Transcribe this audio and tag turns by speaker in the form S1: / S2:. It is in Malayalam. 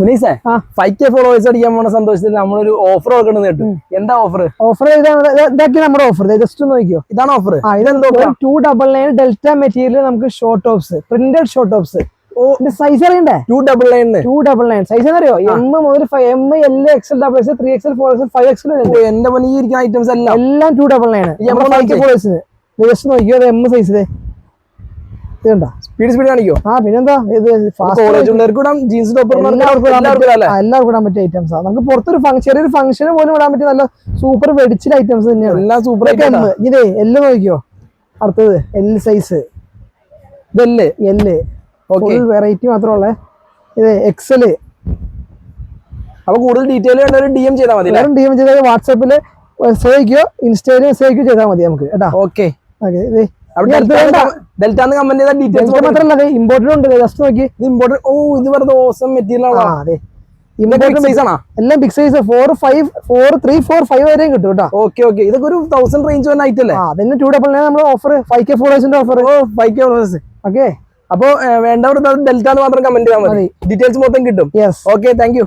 S1: മുനീസേ 5K ഫോളോവേഴ്സ് അടിക്കാൻ പോണ സന്തോഷത്തിൽ നമ്മളൊരു ഓഫർ കൊടുക്കണം കേട്ടു. എന്താ ഓഫർ?
S2: ഓഫർ ഇതാക്കി നമ്മുടെ ഓഫർ ജസ്റ്റ് നോക്കിയോ.
S1: ഇതാണ് ഓഫർ.
S2: ഇതെന്തോ 299 ഡെൽറ്റ മെറ്റീരിയൽ നമുക്ക് short tops, printed short tops. Size അറിയണ്ടേ? 299 സൈസ് അറിയോ? M മുതൽ M, L, XL, XXL, 3XL, 4XL, 5XL.
S1: എന്റെ പണി ഇരിക്കുന്ന ഐറ്റംസ്
S2: എല്ലാം 299. ജസ്റ്റ് നോക്കിയോ M സൈസില്.
S1: സ്പീഡ് കാണിക്കോ?
S2: പിന്നെന്താ
S1: ജീൻസ്
S2: എല്ലാവർക്കും ഇടാൻ പറ്റിയ ഐറ്റംസ് ആണ്. നമുക്ക് പുറത്തൊരു ചെറിയൊരു ഫംഗ്ഷന് പോലും ഇടാൻ പറ്റിയ നല്ല സൂപ്പർ വെടിച്ചിട്ട് ഐറ്റംസ് തന്നെയാണ്.
S1: എല്ലാം സൂപ്പർ.
S2: ഇതേ എല്ലാം നോക്കിയോ. അടുത്തത് L സൈസ്. L വെറൈറ്റി മാത്രമുള്ള ഇത് XL.
S1: അപ്പൊ കൂടുതൽ ഡീറ്റെയിൽ DM ചെയ്താൽ മതി.
S2: DM ചെയ്താൽ വാട്സാപ്പില് സേവിക്കോ, ഇൻസ്റ്റയിലും സേവിക്കോ ചെയ്താൽ മതി നമുക്ക് കേട്ടോ.
S1: ഓക്കെ.
S2: മാത്രമല്ല ഇമ്പോർട്ടൻ്റ് ഉണ്ട്. ജസ്റ്റ് നോക്കി
S1: ഇത് വെറുതെ ഓസം മെറ്റീരിയൽ ആണ്.
S2: എല്ലാം ബിഗ് സൈസ് 4, 5, 4, 3, 4, 5 വരെയും കിട്ടും കേട്ടോ.
S1: ഓക്കെ. ഇതൊക്കെ ഒരു 1000 റേഞ്ച് വന്ന ഐറ്റം അല്ലേ?
S2: അതന്നെ 299 നമ്മൾ ഓഫർ 5K ഫോളോവേഴ്സിന്റെ ഓഫർ.
S1: 5K followers.
S2: ഓക്കെ.
S1: അപ്പൊ വേണ്ടവർ ഡെൽറ്റ മാത്രം കമന്റ് ചെയ്യാൻ മതി. ഡീറ്റെയിൽസ് മൊത്തം കിട്ടും.
S2: യെസ്.
S1: Okay, thank you.